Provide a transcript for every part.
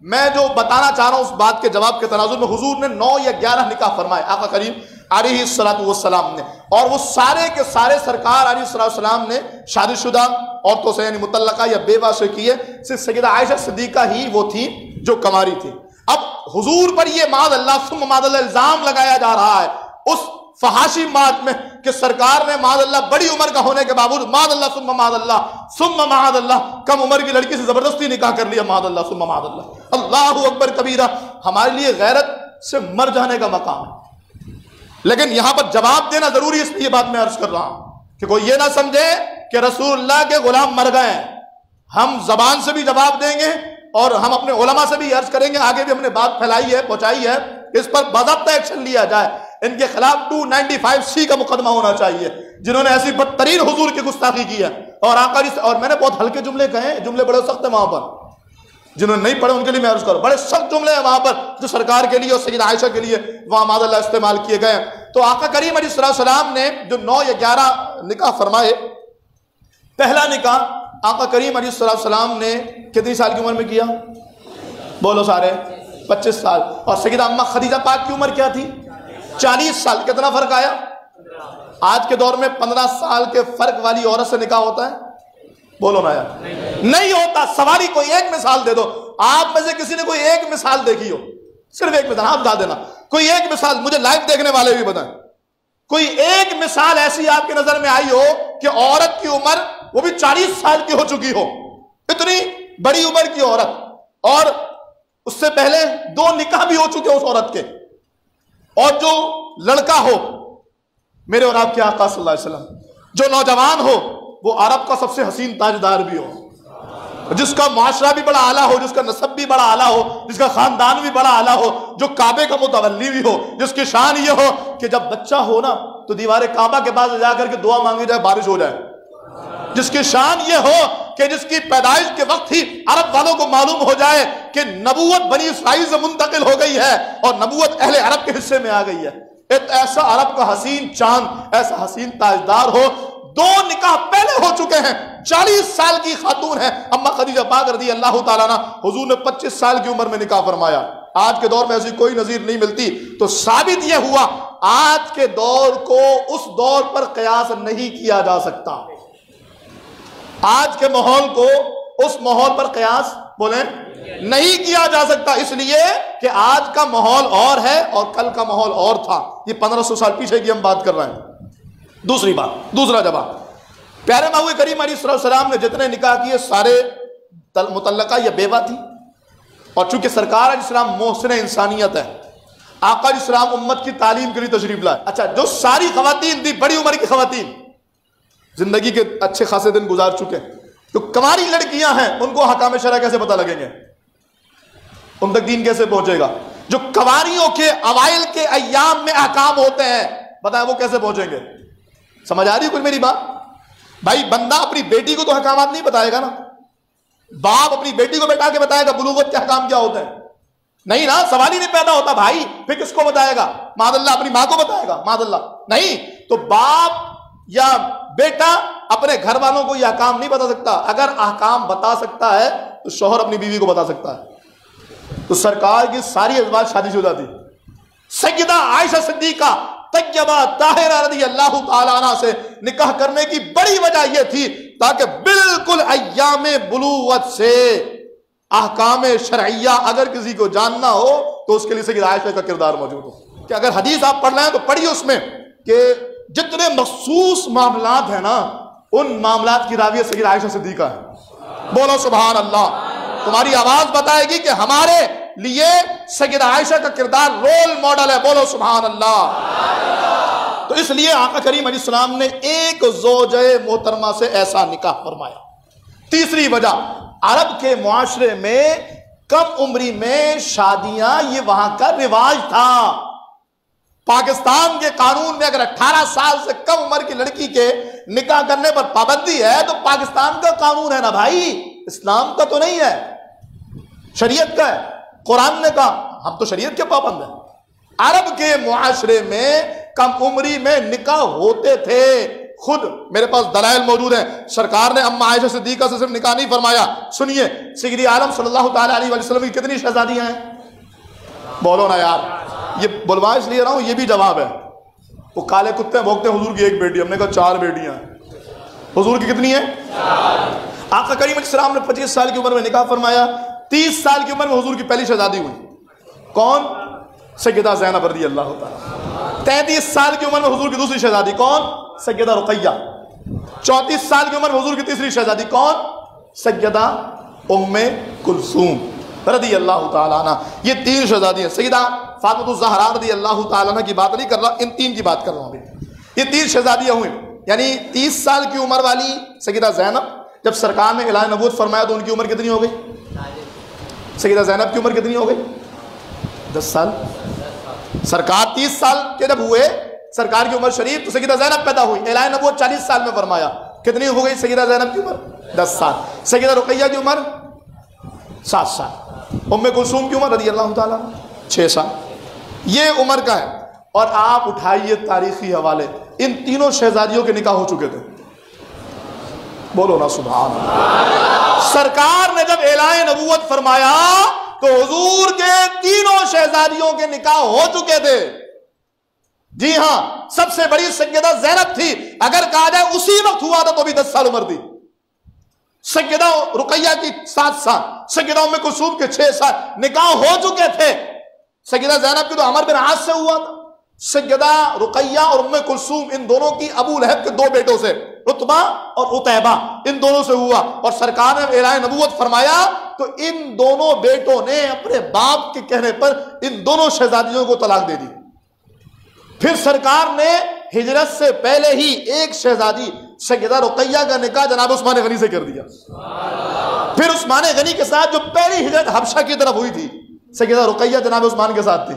میں جو بتانا چاہ رہا ہوں اس بات کے جواب کے تناظر میں، حضور نے 9 یا 11 نکاح فرمائے آقا کریم علیہ السلام نے، اور وہ سارے کے سارے سرکار علیہ السلام نے شادی شدہ عورتوں سے یعنی مطلقہ یا بیوہ سے کیے، صرف سیدہ عائشہ صدیقہ ہی وہ تھی جو کنواری تھی۔ اب حضور پر یہ معاذ اللہ ثم معاذ اللہ الزام لگایا جا رہا ہے اس فحاشی بات میں کہ سرکار نے معاذ اللہ بڑی عمر کا ہونے کے باوجود معاذ اللہ ثم معاذ اللہ کم عمر کی لڑکی سے زبردستی نکاح کر لیا، معاذ اللہ ثم معاذ اللہ۔ اللہ اکبر کبیرہ، ہمارے لیے غیرت سے مر جانے کا مقام ہے، لیکن یہاں پر جواب دینا ضروری ہے، اس لیے یہ بات میں عرض کر رہا ہوں کہ کوئی یہ نہ سمجھے کہ رسول اللہ کے غلام مر گئے ہیں۔ ہم زبان سے بھی جواب دیں گے اور ہم اپنے علماء سے بھی عرض کریں گے، آگے بھی ہم نے بات پھیلائی ہے پہنچائی ہے، اس پر باضابطہ ایکشن لیا جائے۔ ان کے خلاف 295C کا مقدمہ ہونا چاہیے، جنہوں نے ایسی بدترین حضور کی گستاخی کی ہے۔ اور میں نے بہت ہلکے جملے کہے، جملے بڑے سخت ہیں وہاں پر، جنہوں نے نہیں پڑھے ان کے لیے میں عرض کروں، بڑے سخت جملے ہیں وہاں پر جو سرکار کے لیے اور سیدہ عائشہ کے لیے وہاں معاذ اللہ استعمال کیے گئے ہیں۔ تو آقا کریم علیہ السلام نے جو 9 یا 11 نکاح فرمائے، پہلا نکاح آقا کریم علیہ السلام نے کتنی سال کی عمر میں کیا؟ بولو سارے، 25 سال۔ اور سیدہ اماں خدیجہ پاک کی عمر کیا تھی؟ 40 سال۔ کتنا فرق آیا؟ آج کے دور میں 15 سال کے فرق والی عورت سے نکاح ہوتا ہے؟ بولو نا یار، نہیں ہوتا۔ سواری کوئی ایک مثال دے دو، آپ میں سے کسی نے کوئی ایک مثال دیکھی ہو، صرف ایک مثال آپ بتا دینا، کوئی ایک مثال، مجھے لائیو دیکھنے والے بھی بتائیں، کوئی ایک مثال ایسی آپ کی نظر میں آئی ہو کہ عورت کی عمر وہ بھی 40 سال کی ہو چکی ہو، اتنی بڑی عمر کی عورت، اور اس سے پہلے 2 نکاح بھی ہو چکے اس عورت کے، اور جو لڑکا ہو میرے اور آپ کے آقا صلی اللہ علیہ وسلم، جو نوجوان ہو وہ عرب کا سب سے حسین تاجدار بھی ہو، جس کا معاشرہ بھی بڑا اعلیٰ ہو، جس کا نسب بھی بڑا اعلیٰ ہو، جس کا خاندان بھی بڑا اعلیٰ ہو، جو کعبے کا متولی بھی ہو، جس کی شان یہ ہو کہ جب بچہ ہو نا تو دیوار کعبہ کے پاس جا کر کے دعا مانگی جائے بارش ہو جائے، جس کی شان یہ ہو کہ جس کی پیدائش کے وقت ہی عرب والوں کو معلوم ہو جائے کہ نبوت بنی اسرائیل سے منتقل ہو گئی ہے اور نبوت اہل عرب کے حصے میں آ گئی ہے۔ ایک ایسا عرب کا حسین چاند، ایسا حسین تاجدار ہو، 2 نکاح پہلے ہو چکے ہیں، 40 سال کی خاتون ہے اما خدیجہ پاک رضی اللہ تعالیٰ عنہ، حضور نے 25 سال کی عمر میں نکاح فرمایا۔ آج کے دور میں ایسی کوئی نظیر نہیں ملتی، تو ثابت یہ ہوا آج کے دور کو اس دور پر قیاس نہیں کیا جا سکتا، آج کے ماحول کو اس ماحول پر قیاس بولیں نہیں کیا جا سکتا، اس لیے کہ آج کا ماحول اور ہے اور کل کا ماحول اور تھا، یہ 1500 سال پیچھے کی ہم بات کر رہے ہیں۔ دوسری بات، دوسرا جواب، پیارے محبوب کریم علیہ السلام نے جتنے نکاح کیے سارے مطلقہ یا بیوہ تھی، اور چونکہ سرکار علیہ السلام محسن انسانیت ہے، آقا علیہ السلام امت کی تعلیم کے لیے تشریف لائے۔ اچھا، جو ساری خواتین تھی بڑی عمر کی خواتین، زندگی کے اچھے خاصے دن گزار چکے، جو کنواری لڑکیاں ہیں ان کو احکام شرع کیسے پتہ لگیں گے، ان تک دین کیسے پہنچے گا؟ جو کنواریوں کے اوائل کے ایام میں احکام ہوتے ہیں بتائیں وہ کیسے پہنچیں گے؟ سمجھ آ رہی ہے کچھ میری بات؟ بھائی بندہ اپنی بیٹی کو تو احکامات نہیں بتائے گا نا، باپ اپنی بیٹی کو بیٹا کے بتائے گا بلوغت کے احکام کیا ہوتے ہیں؟ نہیں نا، سوال ہی نہیں پیدا ہوتا بھائی، پھر کس کو بتائے گا؟ معاذ اللہ اپنی ماں کو بتائے گا؟ معاذ اللہ نہیں، تو باپ یا بیٹا اپنے گھر والوں کو یہ احکام نہیں بتا سکتا، اگر احکام بتا سکتا ہے تو شوہر اپنی بیوی کو بتا سکتا ہے۔ تو سرکار کی ساری ازواج شادی شدہ تھی، سیدہ عائشہ صدیقہ طیبہ طاہرہ رضی اللہ تعالیٰ عنہ سے نکاح کرنے کی بڑی وجہ یہ تھی تاکہ بالکل ایام بلوغت سے احکام شرعیہ اگر کسی کو جاننا ہو تو اس کے لیے سیدہ عائشہ کا کردار موجود ہو، کہ اگر حدیث آپ پڑھ رہے ہیں تو پڑھیے اس میں کہ جتنے مخصوص معاملات ہیں نا ان معاملات کی راویہ سیدہ عائشہ صدیقہ ہے۔ بولو سبحان اللہ، تمہاری آواز بتائے گی کہ ہمارے لیے سیدہ عائشہ کا کردار رول ماڈل ہے، بولو سبحان اللہ۔ تو اس لیے آقا کریم علیہ السلام نے ایک زوجہ محترمہ سے ایسا نکاح فرمایا۔ تیسری وجہ، عرب کے معاشرے میں کم عمری میں شادیاں یہ وہاں کا رواج تھا۔ پاکستان کے قانون میں اگر 18 سال سے کم عمر کی لڑکی کے نکاح کرنے پر پابندی ہے تو پاکستان کا قانون ہے نا بھائی، اسلام کا تو نہیں ہے، شریعت کا ہے۔ قرآن نے کہا ہم تو شریعت کے پابند ہیں۔ عرب کے معاشرے میں کم عمری میں نکاح ہوتے تھے، خود میرے پاس دلائل موجود ہیں، سرکار نے اما عائشہ صدیقہ سے صرف نکاح نہیں فرمایا، سنیے سید عالم صلی اللہ تعالیٰ علیہ وسلم کی کتنی شہزادیاں ہیں؟ بولو نا یار، یہ بلوا اس لیے رہا ہوں، یہ بھی جواب ہے۔ وہ کالے کتے بھونکتے ہیں حضور کی ایک بیٹی، ہم نے کہا 4 بیٹیاں ہیں۔ حضور کی کتنی ہیں؟ 4۔ آقا کریم علیہ السلام نے 25 سال کی عمر میں نکاح فرمایا، 30 سال کی عمر میں حضور کی پہلی شہزادی ہوئی، کون؟ سیدہ زینب رضی اللہ تعالیٰ۔ 33 سال کی عمر میں حضور کی دوسری شہزادی کون؟ سیدہ رقیہ۔ 34 سال کی عمر میں حضور کی تیسری شہزادی کون؟ سیدہ ام کلثوم رضی اللہ تعالیٰ عنہ۔ یہ 3 شہزادی ہیں۔ سیدہ فاطمہ الزہرا رضی اللہ تعالیٰ عنہ کی بات نہیں کر رہا، ان 3 کی بات کر رہا ہوں ابھی۔ یہ 3 شہزادیاں ہوئیں، یعنی 30 سال کی عمر والی سیدہ زینب، جب سرکار نے اعلان نبوت فرمایا تو ان کی عمر کتنی ہو گئی؟ سیدہ زینب کی عمر کتنی ہو گئی؟ 10 سال۔ سرکار 30 سال کے جب ہوئے سرکار کی عمر شریف، تو سیدہ زینب پیدا ہوئی، اعلان نبوت 40 سال میں فرمایا، کتنی ہو گئی سیدہ زینب کی عمر؟ 10 سال۔ سیدہ رقیہ کی عمر 7 سال۔ ام کلثوم کی عمر رضی اللہ تعالیٰ 6 سال۔ یہ عمر کا ہے۔ اور آپ اٹھائیے تاریخی حوالے، ان تینوں شہزادیوں کے نکاح ہو چکے تھے، بولو نا سبحان اللہ۔ سرکار نے جب اعلان نبوت فرمایا تو حضور کے تینوں شہزادیوں کے نکاح ہو چکے تھے۔ جی ہاں، سب سے بڑی سیدہ زینب تھی، اگر کہا جائے اسی وقت ہوا تھا تو بھی 10 سال عمر تھی۔ سیدہ رقیہ کی 7 سال، سیدہ ام کلثوم کے 6 سال، نکاح ہو چکے تھے۔ سیدہ زینب کی تو عمرو بن عاص سے ہوا تھا۔ سیدہ رقیہ اور ام کلثوم، ان دونوں کی ابو لہب کے 2 بیٹوں سے، عتبہ اور عتیبہ، ان دونوں سے ہوا۔ اور سرکار نے اعلان نبوت فرمایا تو ان دونوں بیٹوں نے اپنے باپ کے کہنے پر ان دونوں شہزادیوں کو طلاق دے دی۔ پھر سرکار نے ہجرت سے پہلے ہی ایک شہزادی سیدہ رقیہ کا نکاح جناب عثمان غنی سے کر دیا۔ پھر عثمان غنی کے ساتھ جو پہلی ہجرت حبشہ کی طرف ہوئی تھی، سیدہ رقیہ جناب عثمان کے ساتھ تھی،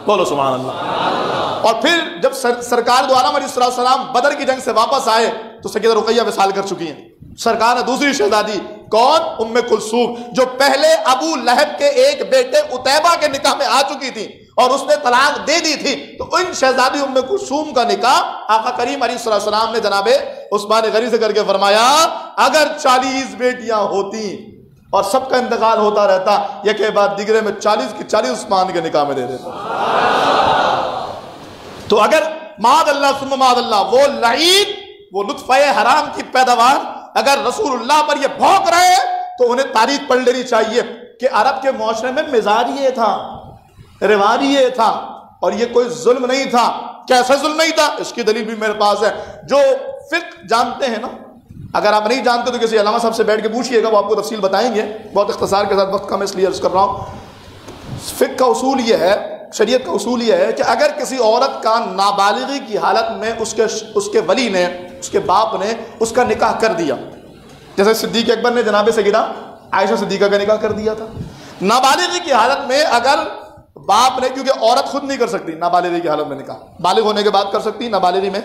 بولو سبحان اللہ۔ اور پھر جب سرکار دو عالم علیہ السلام بدر کی جنگ سے واپس آئے تو سیدہ رقیہ وصال کر چکی ہیں۔ سرکار نے دوسری شہزادی کون؟ ام کلثوم، جو پہلے ابو لہب کے ایک بیٹے عتیبہ کے نکاح میں آ چکی تھی اور اس نے طلاق دے دی تھی، تو ان شہزادی ام کلثوم کا نکاح آقا کریم علیہ السلام نے جناب عثمان غنی سے کر کے فرمایا، اگر 40 بیٹیاں ہوتی اور سب کا انتقال ہوتا رہتا، یہ کے بعد دیگرے میں 40 کی 40 عثمان کے نکاح میں دے دیتا۔ تو اگر معاذ اللہ ثم معاذ اللہ وہ لعین، وہ نطفہ حرام کی پیداوار اگر رسول اللہ پر یہ بھونک رہے تو انہیں تاریخ پڑھ لینی چاہیے کہ عرب کے معاشرے میں مزاج یہ تھا، رواج یہ تھا، اور یہ کوئی ظلم نہیں تھا۔ کیسا ظلم نہیں تھا؟ اس کی دلیل بھی میرے پاس ہے۔ جو فقہ جانتے ہیں نا، اگر آپ نہیں جانتے تو کسی علامہ صاحب سے بیٹھ کے پوچھئے گا، وہ آپ کو تفصیل بتائیں گے، بہت اختصار کے ساتھ، وقت کم اس لیے عرض کر رہا ہوں۔ فقہ کا اصول یہ ہے، شریعت کا اصول یہ ہے کہ اگر کسی عورت کا نابالغی کی حالت میں اس کے ولی نے، اس کے باپ نے اس کا نکاح کر دیا، جیسے صدیق اکبر نے جناب سیدہ عائشہ صدیقہ کا نکاح کر دیا تھا، نابالغی کی حالت میں اگر باپ نے، کیونکہ عورت خود نہیں کر سکتی نابالغی کی حالت میں نکاح، بالغ ہونے کے بعد کر سکتی، نابالغی میں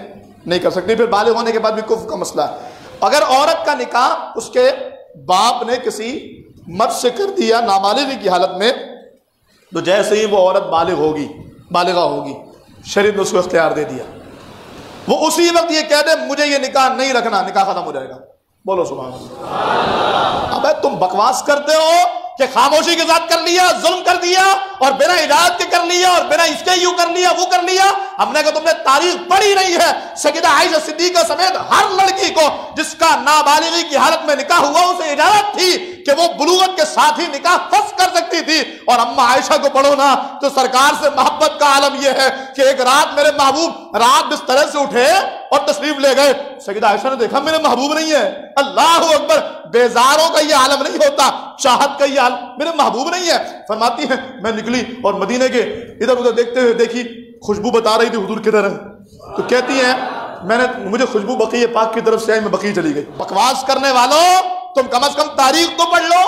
نہیں کر سکتی، پھر بالغ ہونے کے بعد بھی کفر کا مسئلہ ہے۔ اگر عورت کا نکاح اس کے باپ نے کسی مرد سے کر دیا نابالغی کی حالت میں، تو جیسے ہی وہ عورت بالغہ ہوگی، شریعت نے اس کو اختیار دے دیا، وہ اسی وقت یہ کہہ دے مجھے یہ نکاح نہیں رکھنا، نکاح ختم ہو جائے گا، بولو سبحان اللہ۔ ابے تم بکواس کرتے ہو کہ خاموشی کے ساتھ کر لیا، ظلم کر دیا، اور بنا اجازت کے کر لیا، اور بنا اس کے یوں کر لیا، وہ کر لیا۔ ہم نے کہا تم نے تاریخ پڑھی نہیں ہے۔ سیدہ عائشہ صدیقہ سمیت ہر لڑکی کو جس کا نابالغی کی حالت میں نکاح ہوا، اسے اجازت تھی کہ وہ بلوغت کے ساتھ ہی نکاح فسخ کر سکتی تھی۔ اور اما عائشہ کو پڑھو نا تو سرکار سے محبت کا عالم یہ ہے کہ ایک رات میرے محبوب رات بستر سے اٹھے اور تشریف لے گئے، سیدہ عائشہ نے دیکھا میرے محبوب نہیں ہے، اللہ اکبر، بیزاروں کا یہ عالم نہیں ہوتا، چاہت کا یہ عالم، میرے محبوب نہیں ہے۔ فرماتی ہیں میں نکلی اور مدینے کے ادھر ادھر دیکھتے ہوئے دیکھی خوشبو بتا رہی تھی حضور کدھر ہے، تو کہتی ہیں مجھے خوشبو بقیع پاک کی طرف سے آئی، میں بقیع چلی گئی۔ بکواس کرنے والوں، تم کم از کم تاریخ تو پڑھ لو،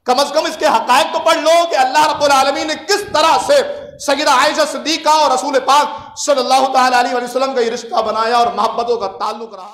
کم از کم اس کے حقائق تو پڑھ لو کہ اللہ رب العالمین نے کس طرح سے سیدہ عائشہ صدیقہ اور رسول پاک صلی اللہ تعالی علیہ وسلم کا یہ رشتہ بنایا اور محبتوں کا تعلق رہا۔